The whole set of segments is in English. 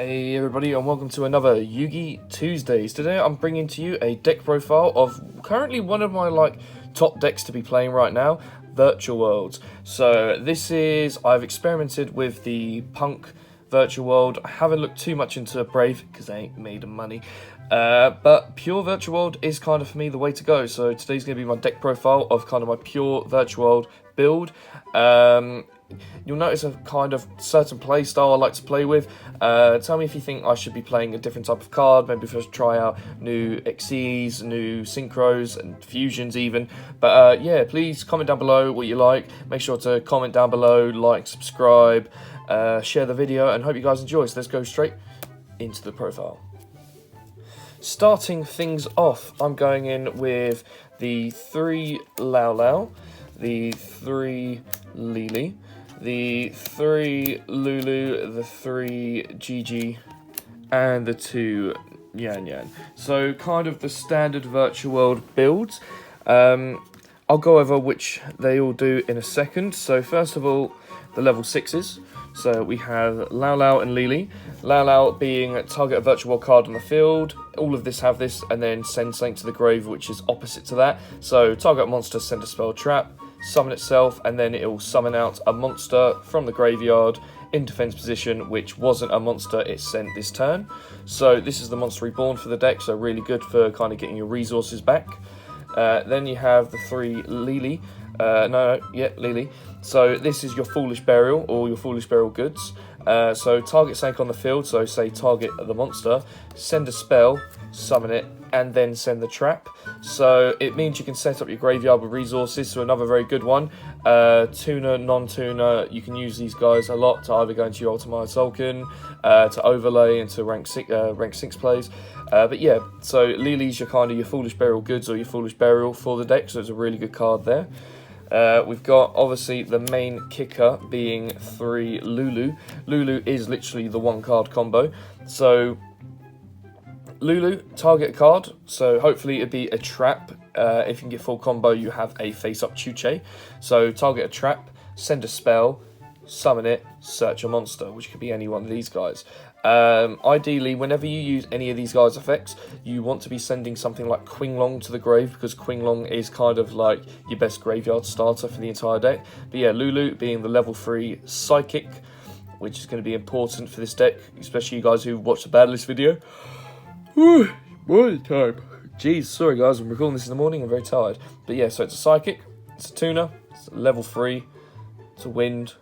Hey everybody, and welcome to another Yugi-Tuesdays. Today I'm bringing to you a deck profile of currently one of my top decks to be playing right now, Virtual Worlds. So I've experimented with the Punk Virtual World. I haven't looked too much into Brave because they ain't made of money. But pure Virtual World is kind of for me the way to go. So today's going to be my deck profile of kind of my pure Virtual World build. You'll notice a kind of certain play style I like to play with. Tell me if you think I should be playing a different type of card, maybe first try out new XCs, new synchros and fusions even. But yeah, please comment down below what you like. Make sure to comment down below, like, subscribe, share the video, and hope you guys enjoy. So let's go straight into the profile. Starting things off, I'm going in with the 3 Lao Lao, the 3 Lili, the 3 Lulu, the 3 Gigi, and the 2 Yan Yan. So kind of the standard Virtual World builds. I'll go over which they all do in a second. So first of all, the level 6s. So we have Lao Lao and Lili. Lao Lao being target a Virtual World card on the field. All of this have this, and then send something to the grave, which is opposite to that. So target a monster, send a spell, trap, summon itself, and then it will summon out a monster from the graveyard in defense position, which wasn't a monster it sent this turn. So this is the monster reborn for the deck, so really good for kind of getting your resources back. Then you have the 3 Lili. Lili. So this is your Foolish Burial or your Foolish Burial goods. So target something on the field, so say target the monster, send a spell, summon it, and then send the trap. So it means you can set up your graveyard with resources, so another very good one. Tuner, non-tuner, you can use these guys a lot to either go into your Ultimate Sulkin, to overlay into rank 6 plays. But yeah, so Lili's your kind of your Foolish Burial goods or your Foolish Burial for the deck, so it's a really good card there. We've got obviously the main kicker being 3 Lulu. Lulu is literally the 1-card combo. So Lulu, target a card, so hopefully it'd be a trap. If you can get full combo, you have a face-up Chuche. So target a trap, send a spell, summon it, search a monster, which could be any one of these guys. Ideally, whenever you use any of these guys' effects, you want to be sending something like Qinglong to the grave, because Qinglong is kind of like your best graveyard starter for the entire deck. But yeah, Lulu being the level 3 Psychic, which is going to be important for this deck, especially you guys who watched the Battle List video. Whew, morning time. Jeez, sorry guys, I'm recording this in the morning, I'm very tired. But yeah, so it's a Psychic, it's a tuner, it's a level 3, it's a wind.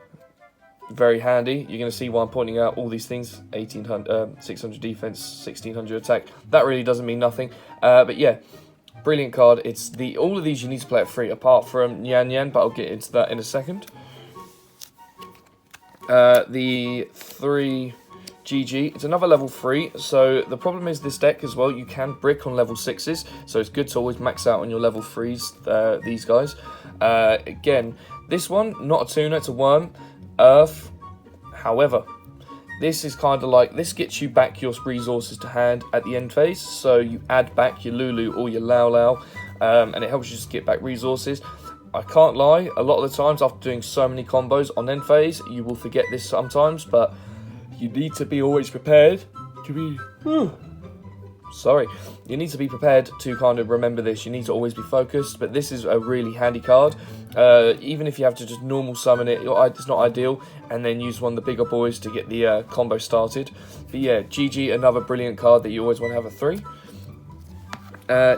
Very handy. You're going to see why I'm pointing out all these things. 600 defense, 1600 attack. That really doesn't mean nothing. But yeah, brilliant card. It's all of these you need to play at free, apart from Yan Yan, but I'll get into that in a second. The 3 GG. It's another level 3. So the problem is this deck as well, you can brick on level 6s. So it's good to always max out on your level 3s, these guys. Again, this one, not a tuner, it's a worm. Earth. However, this is kind of like, this gets you back your resources to hand at the end phase, so you add back your Lulu or your Lao Lao, and it helps you just get back resources. I can't lie, a lot of the times after doing so many combos on end phase, you will forget this sometimes, but you need to be always prepared to be... You need to be prepared to kind of remember this. You need to always be focused, but this is a really handy card. Even if you have to just normal summon it, it's not ideal, and then use one of the bigger boys to get the combo started. But yeah, GG, another brilliant card that you always want to have at 3.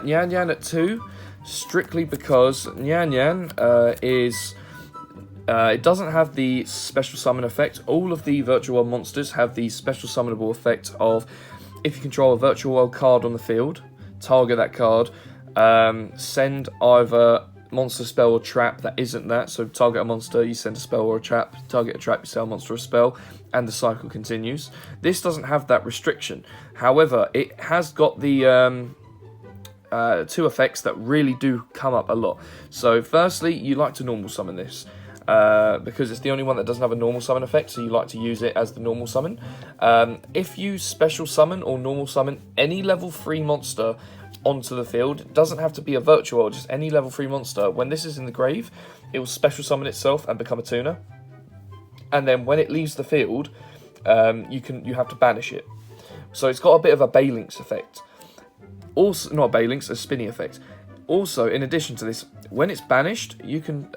Yan Yan at 2, strictly because Yan Yan it doesn't have the special summon effect. All of the Virtual World monsters have the special summonable effect of, if you control a Virtual World card on the field, target that card, send either monster, spell, or trap that isn't that. So target a monster, you send a spell or a trap, target a trap, you send a monster or a spell, and the cycle continues. This doesn't have that restriction. However, it has got the 2 effects that really do come up a lot. So firstly, you like to normal summon this. Because it's the only one that doesn't have a normal summon effect, so you like to use it as the normal summon. If you special summon or normal summon any level 3 monster onto the field, it doesn't have to be a Virtual, just any level 3 monster, when this is in the grave, it will special summon itself and become a tuner. And then when it leaves the field, you have to banish it. So it's got a bit of a Balinks effect. Also, not Balinks, a spinny effect. Also, in addition to this, when it's banished, you can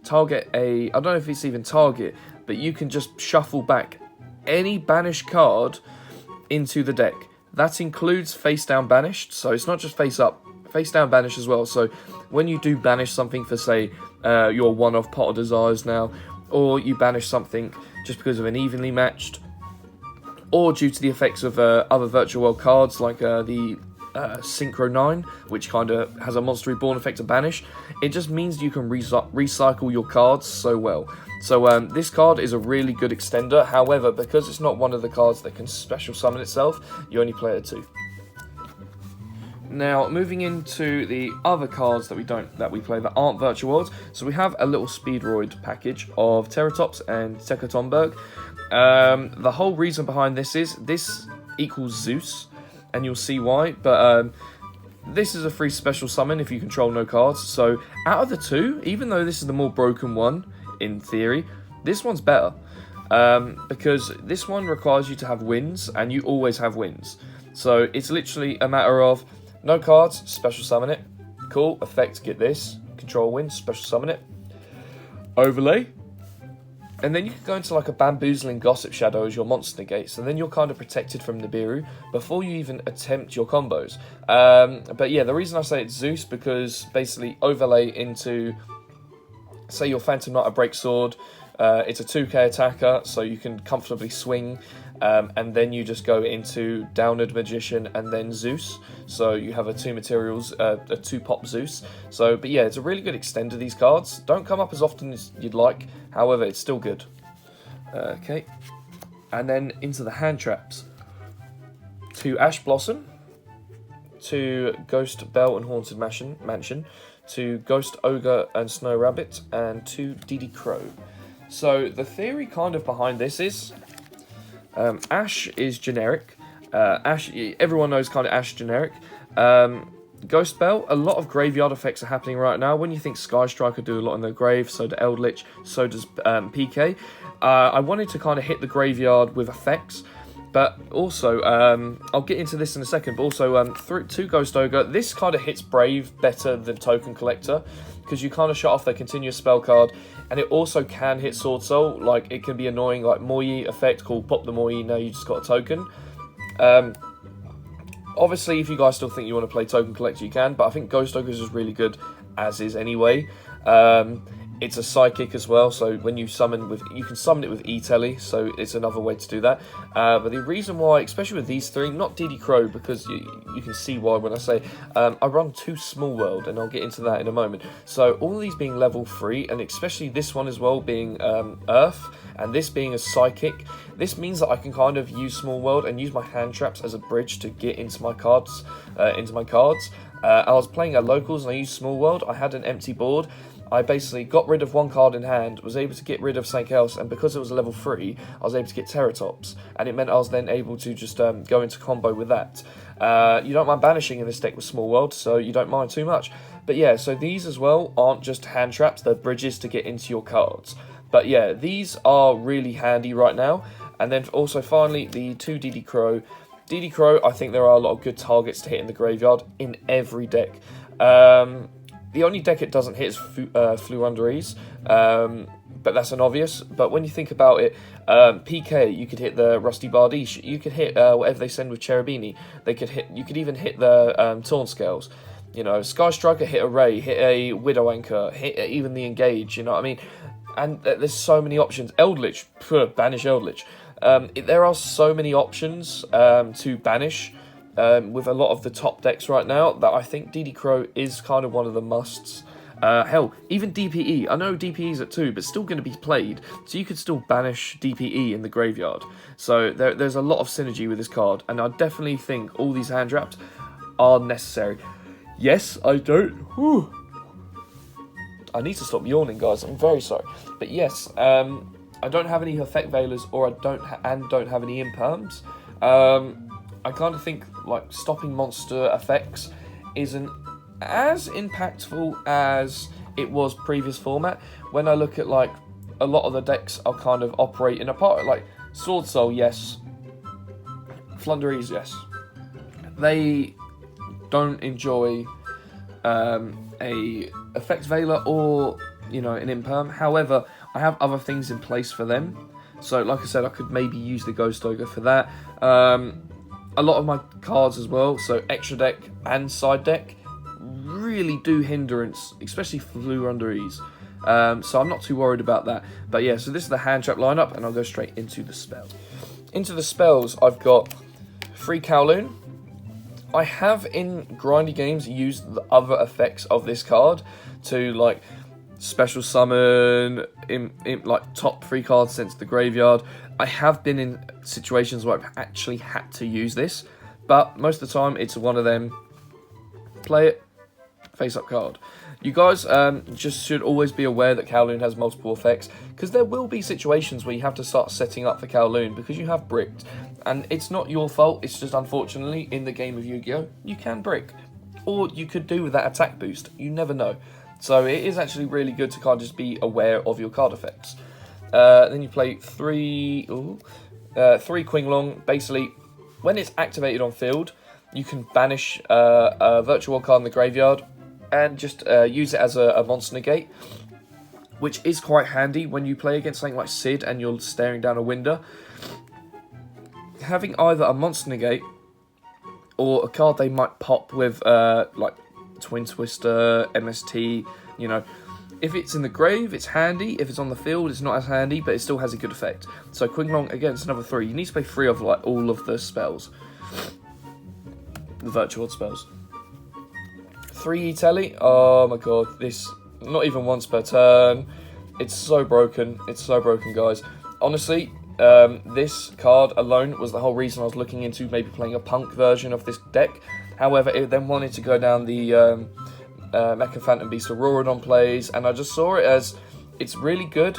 target I don't know if it's even target, but you can just shuffle back any banished card into the deck. That includes face down banished, so it's not just face up, face down banished as well. So when you do banish something for, say, your one-off Pot of Desires now, or you banish something just because of an evenly matched, or due to the effects of other Virtual World cards like the Synchro 9, which kind of has a Monster Reborn effect to banish, it just means you can recycle your cards so well. So this card is a really good extender. However, because it's not one of the cards that can special summon itself, you only play it at 2. Now, moving into the other cards that we play that aren't Virtual Worlds, so we have a little Speedroid package of Terratops and Tekatomberg. The whole reason behind this is this equals Zeus, and you'll see why, but this is a free special summon if you control no cards. So out of the two, even though this is the more broken one in theory, this one's better, because this one requires you to have wins, and you always have wins. So it's literally a matter of no cards, special summon it, cool, effect, get this, control win, special summon it, overlay, and then you can go into like a Bamboozling Gossip Shadow as your monster negates, and then you're kind of protected from Nibiru before you even attempt your combos. But yeah, the reason I say it's Zeus, because basically overlay into, say, your Phantom Knight, a Break Sword, it's a 2k attacker, so you can comfortably swing, and then you just go into Downward Magician and then Zeus, so you have a 2 materials, a 2-pop Zeus. So, but yeah, it's a really good extender, these cards. Don't come up as often as you'd like, however, it's still good. Okay, and then into the hand traps. 2 Ash Blossom, 2 Ghost Bell and Haunted Mansion, 2 Ghost Ogre and Snow Rabbit, and 2 Didi Crow. So the theory kind of behind this is, Ash is generic. Ash, everyone knows kind of Ash generic. Ghost Bell, a lot of graveyard effects are happening right now. When you think Sky Striker do a lot in the grave, so do Eldritch, so does PK. I wanted to kind of hit the graveyard with effects, but also, I'll get into this in a second, but also 2 Ghost Ogre, this kind of hits Brave better than Token Collector, because you kind of shut off their continuous spell card, and it also can hit Sword Soul. Like, it can be annoying, like Moyi effect called Pop the Moyi, now you just got a token. Obviously, if you guys still think you want to play Token Collector, you can, but I think Ghost Ogre is just really good, as is anyway. It's a psychic as well, so when you summon you can summon it with E-Telly, so it's another way to do that. But the reason why, especially with these 3, not Didi Crow, because you can see why when I say, I run 2 Small World, and I'll get into that in a moment. So all of these being level 3, and especially this one as well being Earth, and this being a psychic, this means that I can kind of use Small World and use my hand traps as a bridge to get into my cards. I was playing at locals and I used Small World. I had an empty board. I basically got rid of 1 card in hand, was able to get rid of something else, and because it was a level 3, I was able to get Terratops, and it meant I was then able to just go into combo with that. You don't mind banishing in this deck with Small World, so you don't mind too much. But yeah, so these as well aren't just hand traps, they're bridges to get into your cards. But yeah, these are really handy right now. And then also finally, the 2 Didi Crow. Didi Crow, I think there are a lot of good targets to hit in the graveyard in every deck. The only deck it doesn't hit is Fluundereeze, but that's an obvious. But when you think about it, PK, you could hit the Rusty Bardiche, you could hit whatever they send with Cherubini. You could even hit the Taunt-Scales. You know, Sky Striker hit a Ray, hit a Widow Anchor, hit even the Engage. You know what I mean? And there's so many options. Eldritch, banish Eldritch. There are so many options to banish. With a lot of the top decks right now, that I think Didi Crow is kind of one of the musts. Hell, even DPE. I know DPE's at 2, but still going to be played, so you could still banish DPE in the graveyard. So there's a lot of synergy with this card, and I definitely think all these hand traps are necessary. Yes, I don't... Whew. I need to stop yawning, guys. I'm very sorry. But yes, I don't have any Effect Veilers, or I don't have any Imperms. I kind of think like stopping monster effects isn't as impactful as it was previous format. When I look at like a lot of the decks are kind of operating apart, like Sword Soul, yes. Flunderies, yes. They don't enjoy a Effect Veiler or, you know, an Imperm. However, I have other things in place for them. So, like I said, I could maybe use the Ghost Ogre for that. A lot of my cards as well, so extra deck and side deck, really do hindrance, especially Flew Under Ease. So I'm not too worried about that. But yeah, so this is the hand trap lineup, and I'll go straight into the spells. Into the spells, I've got 3 Kowloon. I have in grindy games used the other effects of this card to like special summon in like top 3 cards sent to the graveyard. I have been in situations where I've actually had to use this, but most of the time it's one of them. Play it, face up card. You guys just should always be aware that Kowloon has multiple effects, because there will be situations where you have to start setting up for Kowloon because you have bricked, and it's not your fault. It's just unfortunately in the game of Yu-Gi-Oh you can brick, or you could do with that attack boost. You never know. So it is actually really good to kind of just be aware of your card effects. Then you play 3 Qinglong. Basically, when it's activated on field, you can banish a virtual card in the graveyard and just use it as a monster negate, which is quite handy when you play against something like Sid and you're staring down a window. Having either a monster negate or a card they might pop with like Twin Twister, MST, you know. If it's in the grave, it's handy. If it's on the field, it's not as handy, but it still has a good effect. So Qinglong, again, it's another 3. You need to play 3 of like all of the spells. The virtual spells. 3 E-Telly. Oh my god, this, not even once per turn. It's so broken. It's so broken, guys. Honestly, this card alone was the whole reason I was looking into maybe playing a punk version of this deck. However, it then wanted to go down the Mecha Phantom Beast Auroradon plays, and I just saw it as it's really good.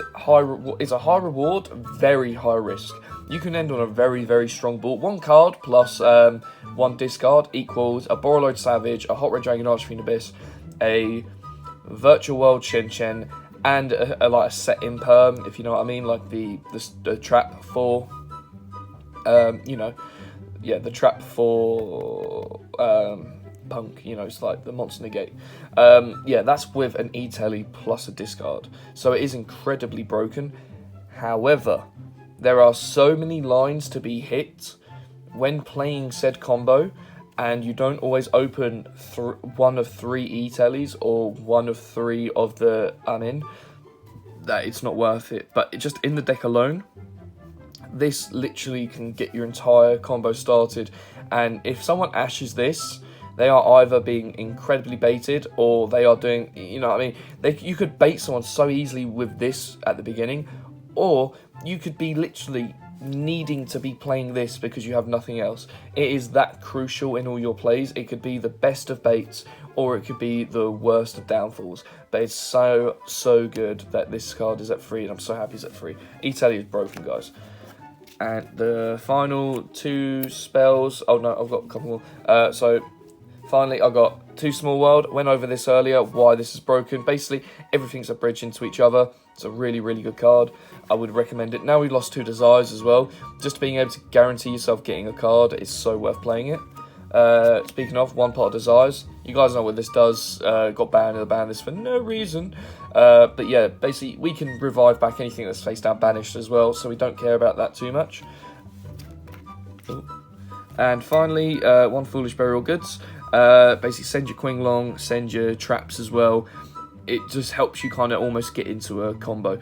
It's a high reward, very high risk. You can end on a very, very strong board. 1 card plus 1 discard equals a Borreload Savage, a Hot Red Dragon Archfiend Abyss, a Virtual World Chen Chen, and like a set Imperm, if you know what I mean, like the trap for, you know, yeah, the trap for punk, you know, it's like the monster negate. Yeah, that's with an E-Telly plus a discard. So it is incredibly broken. However, there are so many lines to be hit when playing said combo, and you don't always open 1 of 3 E-Tellys or 1 of 3 of the Anin, that it's not worth it. But just in the deck alone, this literally can get your entire combo started. And if someone ashes this, they are either being incredibly baited, or they are doing, you know what I mean, you could bait someone so easily with this at the beginning, or you could be literally needing to be playing this because you have nothing else. It is that crucial in all your plays. It could be the best of baits, or it could be the worst of downfalls. But it's so good that this card is at 3, and I'm so happy it's at 3. E-Telly is broken, guys. And the final 2 spells, oh no, I've got a couple more. So finally, I got 2 Small World. Went over this earlier, why this is broken. Basically, everything's a bridge into each other. It's a really, really good card. I would recommend it. Now we lost 2 Desires as well. Just being able to guarantee yourself getting a card is so worth playing it. Speaking of, 1 pot of Desires. You guys know what this does. Got banned in the ban list for no reason. But yeah, basically, we can revive back anything that's face down banished as well, so we don't care about that too much. Ooh. And finally, 1 Foolish Burial Goods. Basically, send your Qinglong, send your traps as well. It just helps you kind of almost get into a combo.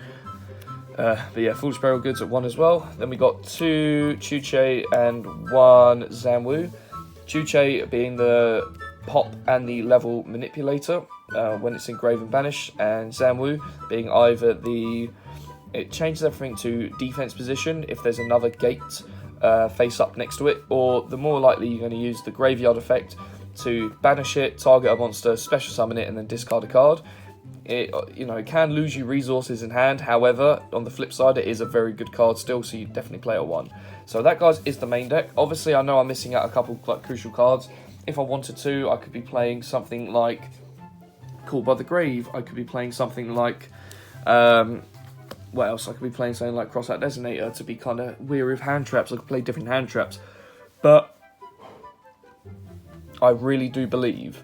But yeah, Foolish Burial Goods at 1 as well. Then we got 2 Chuche and 1 Zanwu. Chuche being the pop and the level manipulator when it's in Grave and Banish, and Zanwu being either it changes everything to defense position if there's another gate face up next to it, or the more likely you're going to use the graveyard effect to banish it, target a monster, special summon it, and then discard a card. It, you know, it can lose you resources in hand. However, on the flip side, it is a very good card still, so you definitely play at 1. So that, guys, is the main deck. Obviously, I know I'm missing out a couple like crucial cards. If I wanted to, I could be playing something like Called by the Grave. I could be playing something like what else? I could be playing something like Crossout Designator to be kind of weary of hand traps. I could play different hand traps. But I really do believe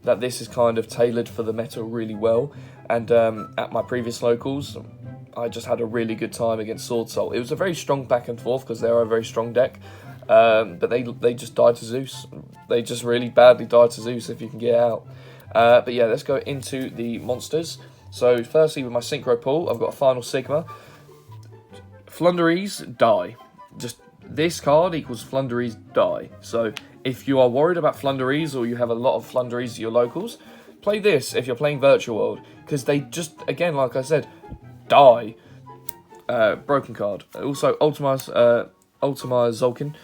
that this is kind of tailored for the meta really well. And at my previous locals, I just had a really good time against Sword Soul. It was a very strong back and forth because they are a very strong deck. But they just died to Zeus. They just really badly died to Zeus if you can get out. But yeah, let's go into the monsters. So firstly, with my Synchro Pool, I've got a Final Sigma. Flunderies, die. Just this card equals Flunderies, die. So if you are worried about Flunderies or you have a lot of Flunderies at your locals, play this if you're playing Virtual World. Because they just, again, like I said, die. Broken card. Also, Ultima's Zolkin.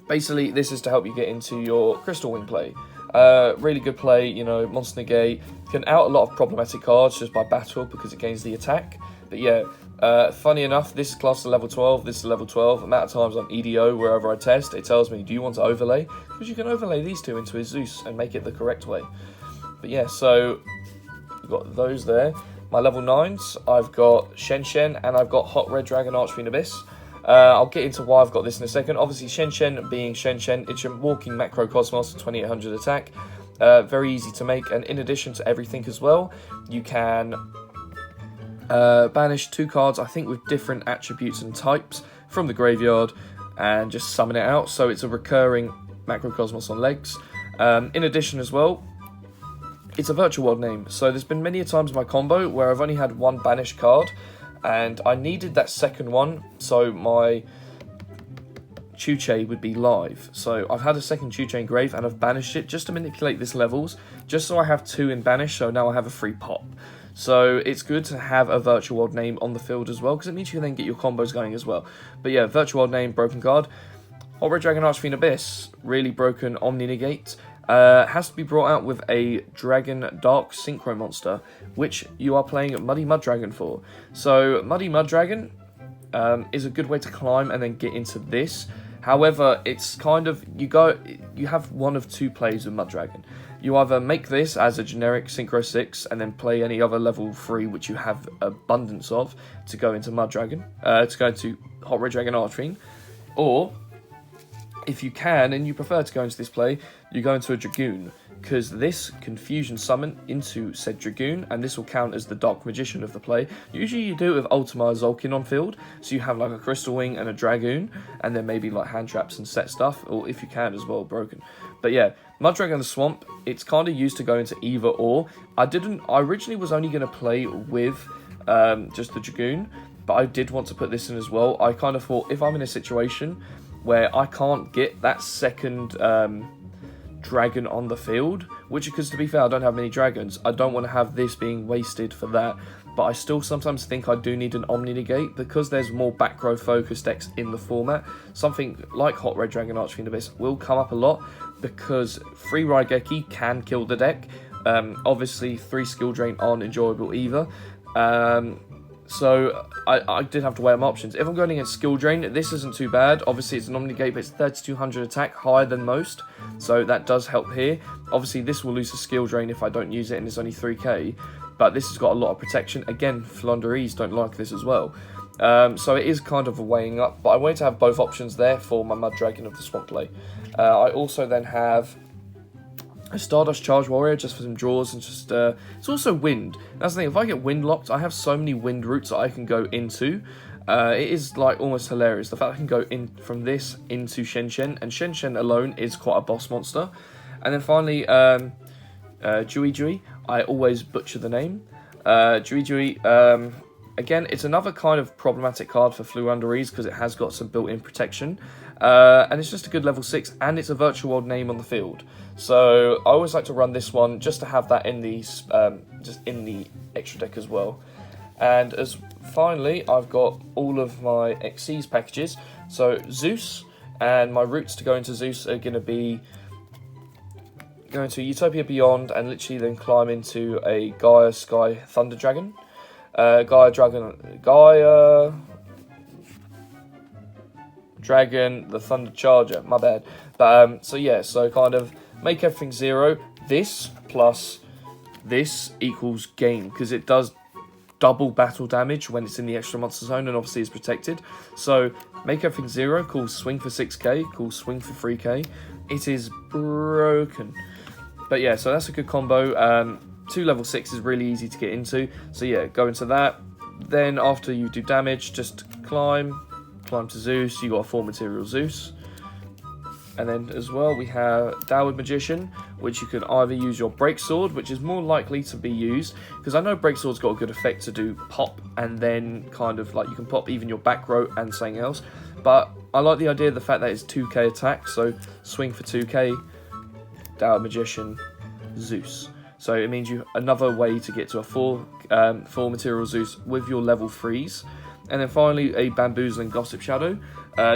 Basically, this is to help you get into your Crystal Wing play. Really good play, you know, Monster Negate. Can out a lot of problematic cards just by battle because it gains the attack. But yeah, funny enough, this is classed to level 12, this is level 12. Amount of times on EDO, wherever I test, it tells me, do you want to overlay? Because you can overlay these two into a Zeus and make it the correct way. But yeah, so you've got those there. My level 9s, I've got Shen and I've got Hot Red Dragon Archfiend Abyss. I'll get into why I've got this in a second. Obviously, Shen being Shen, it's your walking macrocosmos, 2800 attack. Very easy to make, and in addition to everything as well, you can banish 2 cards, I think, with different attributes and types from the graveyard, and just summon it out. So it's a recurring macrocosmos on legs. In addition as well, it's a virtual world name. So there's been many a times in my combo where I've only had 1 banished card, and I needed that second one, so my Chuche would be live. So I've had a second Chuche in grave, and I've banished it just to manipulate this levels, just so I have 2 in banish, so now I have a free pop. So it's good to have a virtual world name on the field as well, because it means you can then get your combos going as well. But yeah, virtual world name, broken card. Hot Red Dragon Archfiend Abyss, really broken Omni Negate. Has to be brought out with a Dragon Dark Synchro monster, which you are playing Muddy Mud Dragon for. So Muddy Mud Dragon is a good way to climb and then get into this. However, it's kind of, you have one of 2 plays with Mud Dragon. You either make this as a generic Synchro 6 and then play any other level 3 which you have abundance of to go into Mud Dragon, to go into Hot Red Dragon Archfiend, or if you can and you prefer to go into this play, you go into a Dragoon, because this can fusion summon into said Dragoon, and this will count as the Dark Magician of the play. Usually you do it with Ultima Zolkin on field, so you have like a Crystal Wing and a Dragoon, and then maybe like hand traps and set stuff, or if you can as well, broken. But yeah, Mud Dragon the Swamp, it's kind of used to go into either or. I originally was only going to play with just the Dragoon, but I did want to put this in as well. I kind of thought, if I'm in a situation where I can't get that second dragon on the field, which, because to be fair, I don't have many dragons, I don't want to have this being wasted for that, but I still sometimes think I do need an Omni Negate, because there's more back row focused decks in the format. Something like Hot Red Dragon Archfiend Abyss will come up a lot, because 3 Raigeki can kill the deck. Obviously, 3 skill drain aren't enjoyable either. So I did have to weigh my options. If I'm going against skill drain, this isn't too bad. Obviously, it's an Omni Negate, but it's 3200 attack, higher than most, so that does help here. Obviously, this will lose a skill drain if I don't use it, and it's only 3k, but this has got a lot of protection. Again, Flunderies don't like this as well. So it is kind of a weighing up, but I wanted to have both options there for my Mud Dragon of the Swamp play. I also then have a Stardust Charge Warrior just for some draws, and just it's also wind. That's the thing, if I get wind locked, I have so many wind routes that I can go into. It is like almost hilarious, the fact I can go in from this into Shen, and Shen alone is quite a boss monster. And then finally, Jui, I always butcher the name. Jui, again, it's another kind of problematic card for Flunderies because it has got some built-in protection. And it's just a good level 6, and it's a virtual world name on the field. So I always like to run this one just to have that in the just in the extra deck as well. And as finally, I've got all of my Xyz packages. So Zeus, and my routes to go into Zeus are going to be going to Utopia Beyond, and literally then climb into a Gaia Sky Thunder Dragon. Gaia Dragon, the Thunder Charger, my bad. But so yeah, so kind of make everything 0. This plus this equals game, because it does double battle damage when it's in the extra monster zone and obviously is protected. So make everything 0, cool swing for 6k, cool swing for 3k. It is broken. But yeah, so that's a good combo. 2 level 6 is really easy to get into. So yeah, go into that. Then after you do damage, just climb to Zeus. You got a 4 material Zeus. And then as well, we have Downward Magician, which you can either use your Break Sword, which is more likely to be used, because I know Break Sword's got a good effect to do pop, and then kind of like you can pop even your back row and something else. But I like the idea of the fact that it's 2k attack, so swing for 2k, Downward Magician, Zeus. So it means you another way to get to a 4 material Zeus with your level 3s. And then finally, a Bamboozle and Gossip Shadow.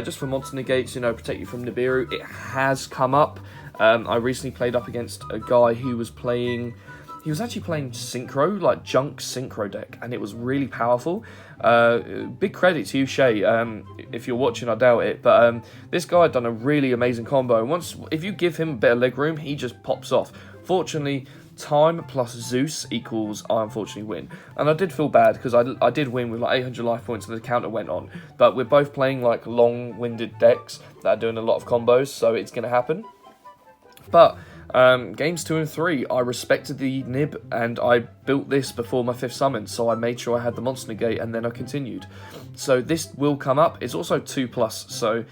Just for monster negates, you know, protect you from Nibiru. It has come up. I recently played up against a guy who was playing... He was actually playing Synchro, like Junk Synchro deck, and it was really powerful. Big credit to you, Shay. If you're watching, I doubt it. But this guy had done a really amazing combo. If you give him a bit of leg room, he just pops off. Fortunately, time plus Zeus equals I unfortunately win. And I did feel bad because I did win with like 800 life points and the counter went on. But we're both playing like long-winded decks that are doing a lot of combos, so it's going to happen. But games 2 and 3, I respected the nib and I built this before my 5th summon, so I made sure I had the monster negate and then I continued. So this will come up. It's also 2+, so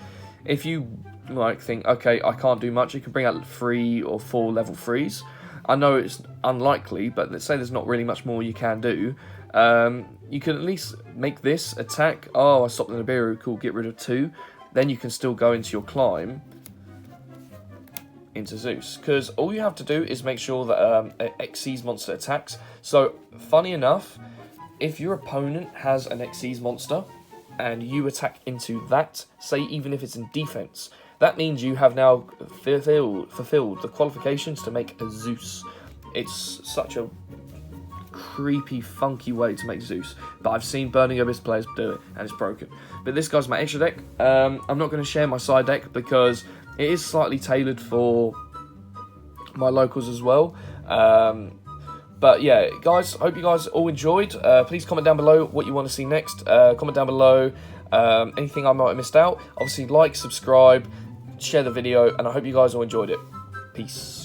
if you like think, okay, I can't do much, you can bring out 3 or 4 level 3s. I know it's unlikely, but let's say there's not really much more you can do. You can at least make this attack. Oh, I stopped the Nibiru. Cool, get rid of 2. Then you can still go into your climb into Zeus. Because all you have to do is make sure that it Xyz monster attacks. So, funny enough, if your opponent has an Xyz monster and you attack into that, say even if it's in defense, that means you have now fulfilled the qualifications to make a Zeus. It's such a creepy, funky way to make Zeus. But I've seen Burning Abyss players do it, and it's broken. But this guy's my extra deck. I'm not going to share my side deck because it is slightly tailored for my locals as well. But yeah, guys, hope you guys all enjoyed. Please comment down below what you want to see next. Comment down below anything I might have missed out. Obviously, like, subscribe, share the video, and I hope you guys all enjoyed it. Peace.